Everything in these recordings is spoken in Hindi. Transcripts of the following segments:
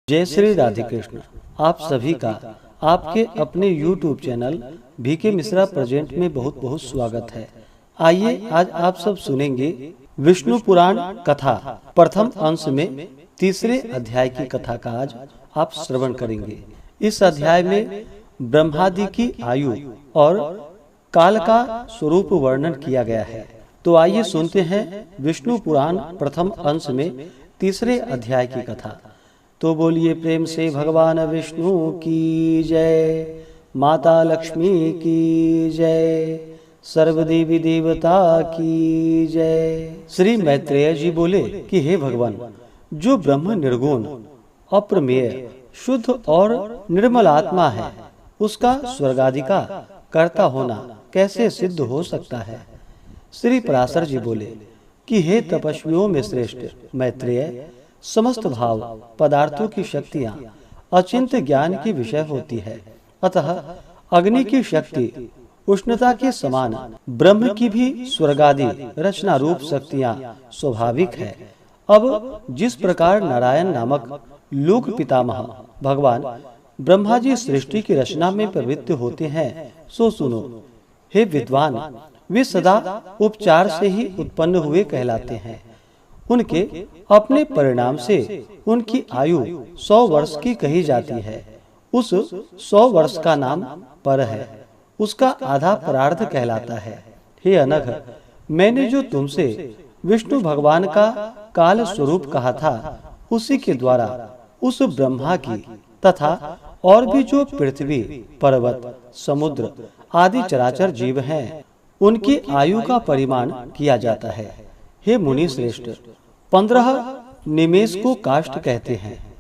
जय श्री राधे कृष्ण। आप सभी का आपके अपने YouTube channel VK Mishra present में बहुत बहुत स्वागत है। आइए आज आप सब सुनेंगे विष्णु पुराण कथा प्रथम अंश में तीसरे अध्याय की कथा का आज आप श्रवण करेंगे। इस अध्याय में ब्रह्मादि की आयु और काल का स्वरूप वर्णन किया गया है। तो आइए सुनते हैं विष्णु पुराण प्रथम अंश में तीसरे अध्याय की कथा। तो बोलिए प्रेम से भगवान विष्णु की जय, माता लक्ष्मी की जय, सर्वदेवी देवता की जय। श्री मैत्रेय जी बोले कि हे भगवान, जो ब्रह्म निर्गुण अप्रमेय शुद्ध और निर्मल आत्मा है, उसका स्वर्ग आदि का कर्ता होना कैसे सिद्ध हो सकता है। श्री पराशर जी बोले कि हे तपस्वियों में श्रेष्ठ मैत्रेय, समस्त भाव पदार्थों की शक्तियाँ अचिंत्य ज्ञान की विषय होती है। अतः अग्नि की शक्ति उष्णता के समान ब्रह्म की भी स्वर्गादि रचना रूप शक्तियाँ स्वाभाविक है। अब जिस प्रकार नारायण नामक लोक पितामह भगवान ब्रह्मा जी सृष्टि की रचना में प्रवृत्त होते हैं, सो सुनो। हे विद्वान, वे सदा उपचार से ही उत्पन्न हुए कहलाते हैं। उनके अपने परिणाम से उनकी आयु 100 वर्ष की कही जाती है। उस 100 वर्ष का नाम पर है, उसका आधा परार्ध कहलाता है। हे अनघ, मैंने जो तुमसे विष्णु भगवान का काल स्वरूप कहा था, उसी के द्वारा उस ब्रह्मा की तथा और भी जो पृथ्वी पर्वत समुद्र आदि चराचर जीव हैं, उनकी आयु का परिमाण किया जाता है। हे मुनि श्रेष्ठ, 15 निमेष को काष्ठ कहते हैं।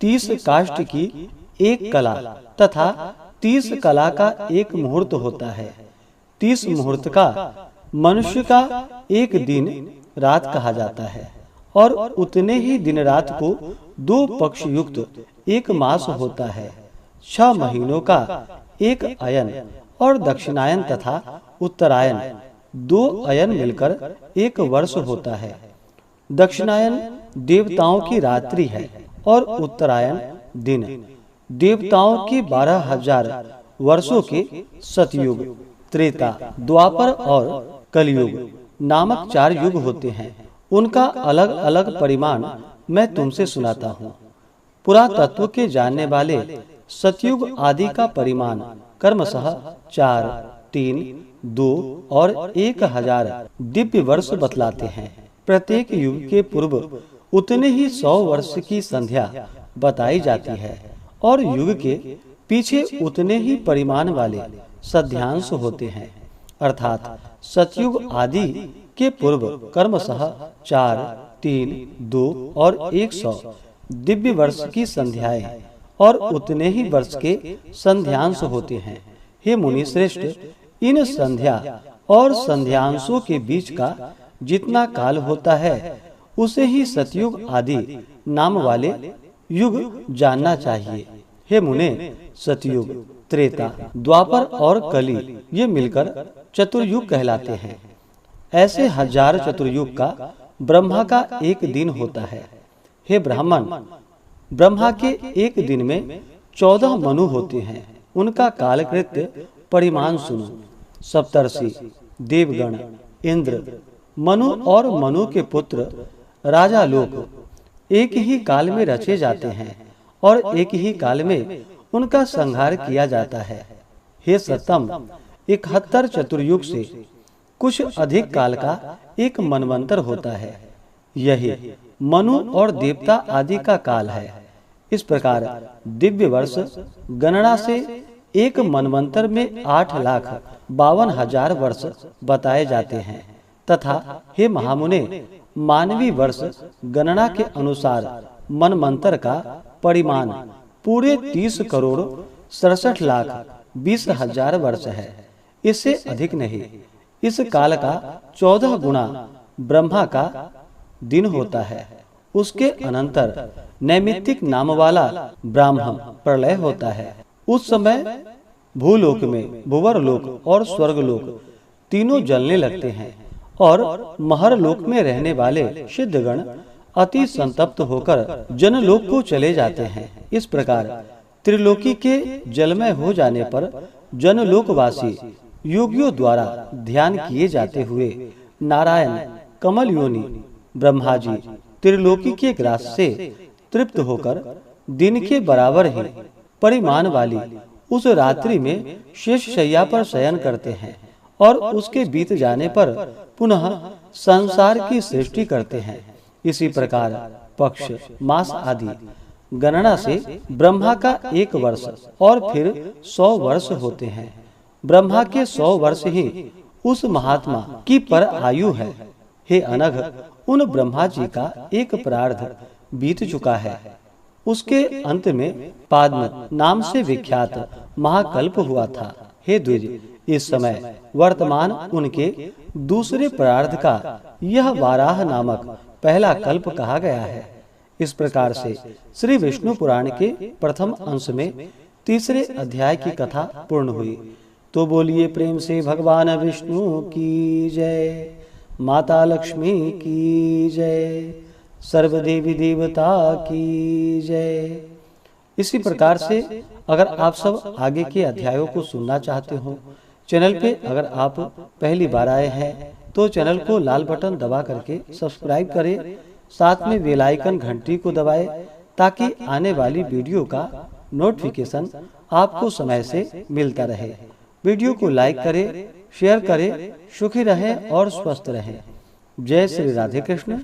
30 काष्ठ की एक कला तथा 30 कला का एक मुहूर्त होता है। 30 मुहूर्त का मनुष्य का एक दिन रात कहा जाता है, और उतने ही दिन रात को 2 पक्ष युक्त एक मास होता है। 6 महीनों का एक अयन और दक्षिणायन तथा उत्तरायण 2 अयन मिलकर एक वर्ष होता है। दक्षिणायन देवताओं की रात्रि है और उत्तरायण दिन। देवताओं की 12,000 वर्षों के सतयुग, त्रेता, द्वापर और कलयुग नामक 4 युग होते हैं। उनका अलग अलग परिमाण मैं तुमसे सुनाता हूँ। पुरातत्व के जानने वाले सतयुग आदि का परिमाण क्रमशः 4, 3, 2 और 1,000 दिव्य वर्ष बतलाते हैं। प्रत्येक युग के पूर्व उतने ही 100 वर्ष की संध्या बताई जाती है, और युग के पीछे उतने ही परिमाण वाले सध्यांश होते हैं। अर्थात सतयुग आदि के पूर्व क्रमशः 4, 3, 2 और 100 दिव्य वर्ष की संध्याएं और उतने ही वर्ष के संध्यांश होते हैं। हे मुनि श्रेष्ठ, इन संध्या और संध्यांशों के बीच का जितना काल होता है, उसे ही सतयुग आदि नाम वाले युग जानना चाहिए। हे मुने, सतयुग, त्रेता, द्वापर और कली ये मिलकर चतुर्युग कहलाते हैं। ऐसे 1000 चतुर्युग का ब्रह्मा का एक दिन होता है। हे ब्राह्मण, ब्रह्मा के एक दिन में 14 मनु होते हैं। उनका कालकृत्य परिमाण सुनो। सप्तर्षि, देवगण, इंद्र, मनु और मनु के पुत्र राजा लोग एक ही काल में रचे जाते हैं, और एक ही काल में उनका संहार किया जाता है। हे सत्तम, 71 चतुर्युग से कुछ अधिक काल का एक मनवंतर होता है। यही मनु और देवता आदि का काल है। इस प्रकार दिव्य वर्ष गणना से एक मनवंतर में 8,52,000 वर्ष बताए जाते हैं, तथा हे महामुने, मानवीय वर्ष गणना के अनुसार मनवंतर का परिमाण पूरे 30,67,20,000 वर्ष है। इससे अधिक नहीं। इस काल का 14 गुना ब्रह्मा का दिन होता है। उसके अनंतर नैमित्तिक नाम वाला ब्राह्मण प्रलय होता है। उस समय भूलोक में भुवरलोक और स्वर्गलोक तीनों जलने लगते हैं, और महरलोक में रहने वाले सिद्धगण अति संतप्त होकर जनलोक को चले जाते हैं। इस प्रकार त्रिलोकी के जलमय हो जाने पर जनलोकवासी योगियों द्वारा ध्यान किए जाते हुए नारायण कमल योनि ब्रह्मा जी त्रिलोकी के ग्रास से तृप्त होकर दिन के बराबर ही परिमाण वाली उस रात्रि में शेष शैया पर शयन करते हैं और उसके बीत जाने पर पुनः संसार की सृष्टि करते हैं। इसी प्रकार पक्ष, मास आदि गणना से ब्रह्मा का 1 वर्ष और फिर 100 वर्ष होते हैं। ब्रह्मा के 100 वर्ष ही उस महात्मा की पर आयु है। हे अनघ, उन ब्रह्मा जी का एक प्रार्ध बीत चुका है। उसके अंत में पाद्म नाम से विख्यात महाकल्प हुआ था। हे द्विज, इस समय वर्तमान उनके दूसरे प्रार्ध का यह वाराह नामक पहला कल्प कहा गया है। इस प्रकार से श्री विष्णु पुराण के प्रथम अंश में 3रे अध्याय की कथा पूर्ण हुई। तो बोलिए प्रेम से भगवान विष्णु की जय, माता लक्ष्मी की जय, सर्वदेवी देवता की जय। इसी प्रकार से अगर आप सब आगे के अध्यायों को सुनना चाहते हो, चैनल पे अगर आप पहली बार आए हैं तो चैनल को लाल बटन दबा करके सब्सक्राइब करें, साथ में बेल आइकन घंटी को दबाएं ताकि आने वाली वीडियो का नोटिफिकेशन आपको समय से मिलता रहे। वीडियो को लाइक करें, शेयर करें। सुखी रहें और स्वस्थ रहें। जय श्री राधे कृष्ण।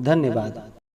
धन्यवाद।